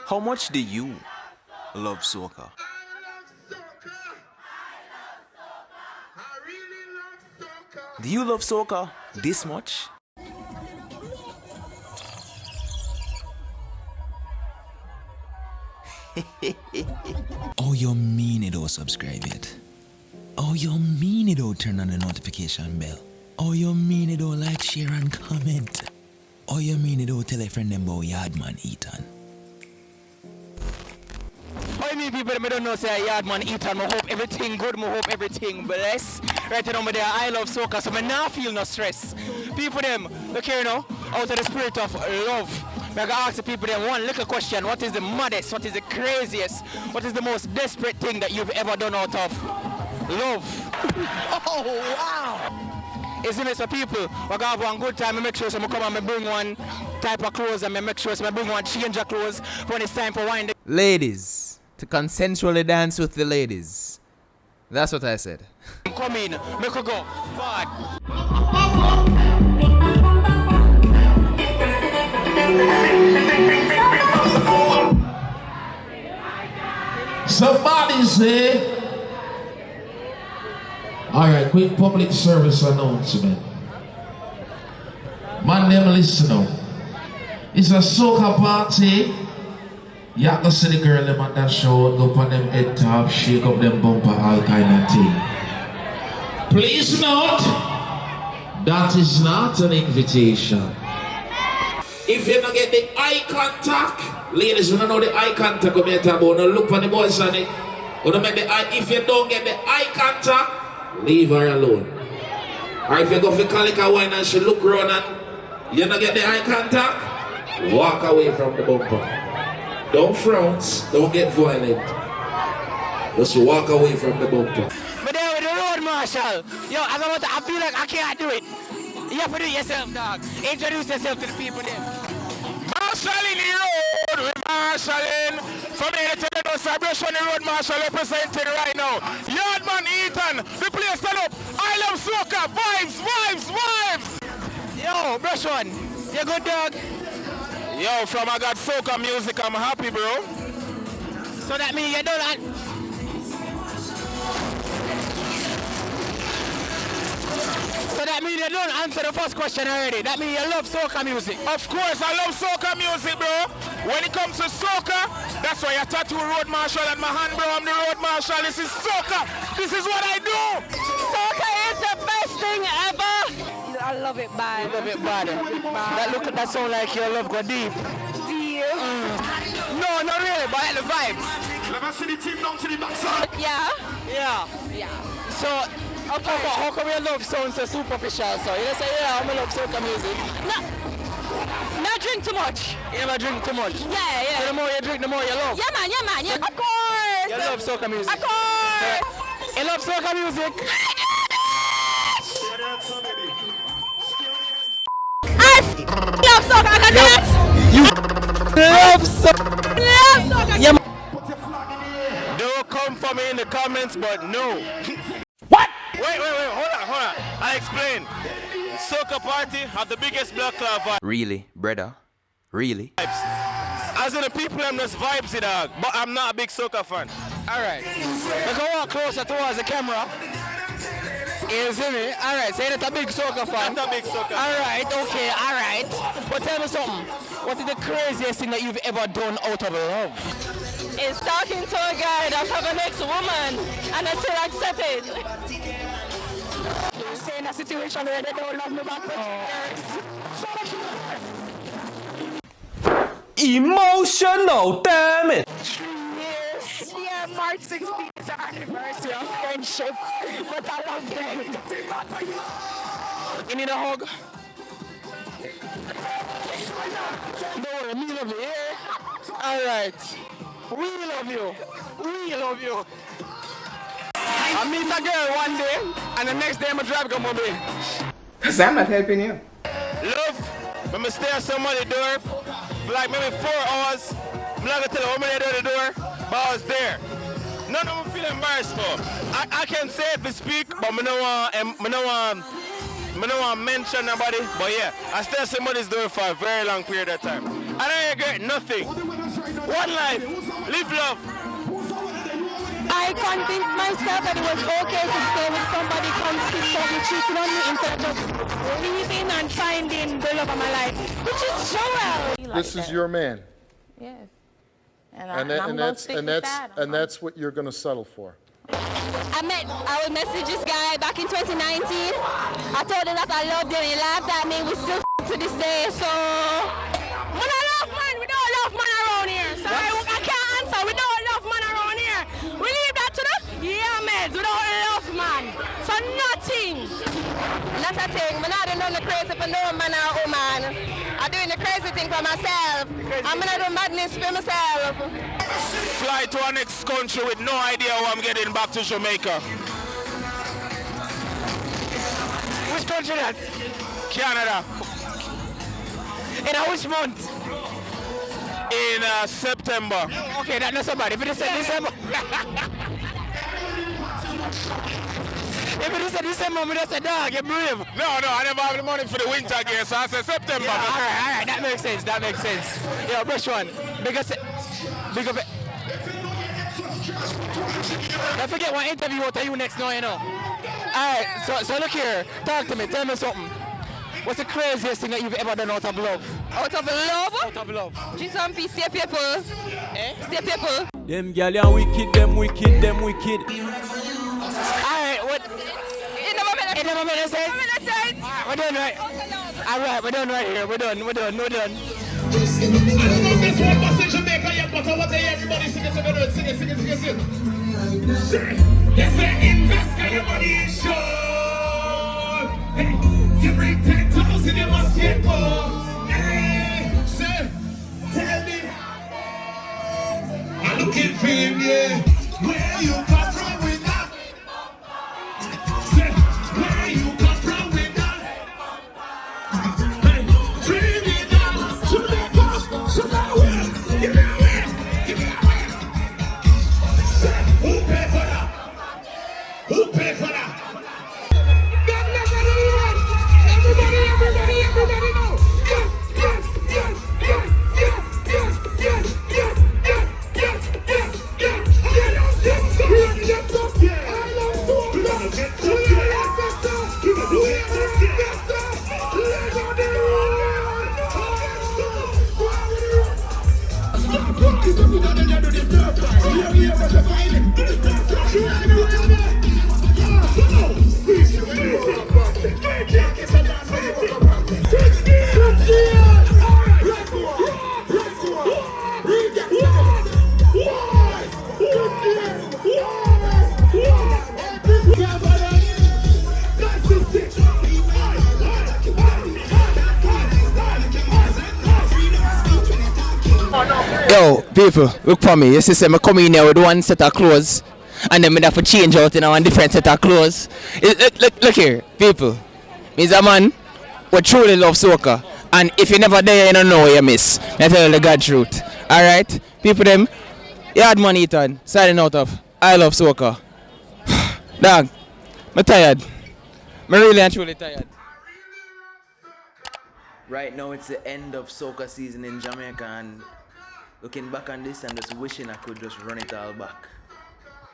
How much do you love soca? Do you love soca this much? Oh, you mean it don't subscribe yet? Oh, you mean it don't turn on the notification bell? Oh, you mean it don't like, share and comment? Oh, you mean it don't tell a friend them about Yaadman Etan? How many people that don't know say Yaadman Etan? I hope everything good, I hope everything blessed. Right now, there I love soca, so I now feel no stress. People them, look here, out of the spirit of love. I can ask the people them one little question: what is the maddest, what is the craziest, what is the most desperate thing that you've ever done out of love? Oh wow! Isn't it so people? We gonna have one good time. I make sure I come and I bring one type of clothes and I make sure I bring one change of clothes when it's time for wine. Ladies, to consensually dance with the ladies. That's what I said. Come in, make her go. Forward. Somebody say. Alright, quick public service announcement. My name listen now. It's a soca party. You have to see the girl them on that show, go up on them head top, shake up them bumper, all kind of thing. Please note, that is not an invitation. If you don't get the eye contact, ladies, you don't know the eye contact, come here talk about, no look for the boys on it. You don't make the eye, if you don't get the eye contact, leave her alone. Or if you go for calico wine and she look around and you don't get the eye contact, walk away from the bumper. Don't frown, don't get violent. Just walk away from the bumper. But there with the road marshal. Yo, I feel like I can't do it. You have to do it yourself, dog. Introduce yourself to the people there. Marshalling the road, we're marshalling. From here to the no celebration, the road marshal representing right now. Yaadman Etan, the place stand up. I love soca, vibes, vibes, vibes. Yo, brush one. You good, dog? Yo, from I got soca music, I'm happy, bro. So that means you don't like... So that means you don't answer the first question already. That means you love soca music. Of course, I love soca music, bro. When it comes to soca, that's why I tattoo road marshal and my hand, bro. I'm the road marshal. This is soca. This is what I do. Soca is the best thing ever. I love it bad. You love it bad. That sound like your love go deep. Deep. No, not really, but I like the vibes. Let me see the team down to the backside. Yeah. Yeah. Yeah. So, okay, how come your love sounds so superficial? So you say, yeah, I'm love soca music. No. Not drink too much. You never drink too much. Yeah. So the more you drink, the more you love. Yeah, man. Yeah. Of course. You love soca music. Of course. You love soca music. I love soca. I got that. You love soca. Love soca. Yeah. Don't come for me in the comments, but no. What? Wait, hold on. I'll explain. Soca party have the biggest black club vibes. Really, brother? Really? As in the people, I'm just vibes it out, but I'm not a big soca fan. Alright. We can walk closer towards the camera. You see me? Alright, so you're not a big soca fan. Not a big soca fan. Alright, okay, alright. But tell me something. What is the craziest thing that you've ever done out of love? Is talking to a guy that have an ex-woman and I still accept it. Stay in a situation where they don't love me back for years. Emotional, damn it! Yes. Yeah, March 16th is our anniversary of friendship, but I love them. You need a hug? Don't worry, me love you, yeah? Alright. We love you. We love you. I meet a girl one day, and the next day I'm a drive come with me. Cause I'm not helping you. Love, when I stay at somebody's door, for like maybe 4 hours, I'm not gonna tell the woman at the door, but I was there. None of them feel embarrassed for. I can say it to speak, but I don't want to mention nobody. But yeah, I stay at somebody's door for a very long period of time. and I regret nothing. One life, live love. I convinced myself that it was okay to stay with somebody consistently cheating on me instead of just leaving and finding the love of my life, which is Joel. This is your man, Yes. and that's what you're going to settle for. I would message this guy back in 2019. I told him that I loved him. He laughed at me. We still to this day. So, we don't love man. We don't love man around here. So I can't answer. We don't love man around here. We leave that to the Yaadman. We don't love man. So nothing. Not a thing. I'm not doing the crazy for no man or woman. I'm doing the crazy thing for myself. I'm gonna do madness for myself. Fly to our next country with no idea how I'm getting back to Jamaica. Which country that? Canada. In which month? In September. Okay, that's not so bad. If it is December. If it is December, I'm just a dog, you're brave. No, I never have the money for the winter gear, so I said September. Yeah, all right, that makes sense. Yeah, brush one. Big up. Don't forget what interview what are you next now, you know. Alright, so look here, talk to me, tell me something. What's the craziest thing that you've ever done out of love? Out of love? Out of love. Just some peace, stay people. Stay people. Them gyal are wicked, them wicked. Alright, what? It never made a sense? We're done right. Alright, we're done right here. We're done. I don't know if this one was in Jamaica yet, but I want to hear everybody sing it. Yes, they invest your money in show. Hey, you bring 10,000, you must get more. Hey, say, tell me. I'm looking for him, yeah. Where you come from with that? Say, where you come from with that? Hey, bring me down to the box, so that way. Give me away. Say, who pay for that? Who pay for that? Everybody know. Yes. Yo, people, look for me. You see, I come in here with one set of clothes, and then I have to change out in one different set of clothes. Look here, people. Me's a man who truly love soca, and if you never there, you don't know what you miss. I tell you the God truth. Alright? People, them, Yaadman Etan, signing out of I Love Soca. Dog, I'm tired. I'm really and truly tired. Right now it's the end of soca season in Jamaica, and looking back on this, I'm just wishing I could just run it all back.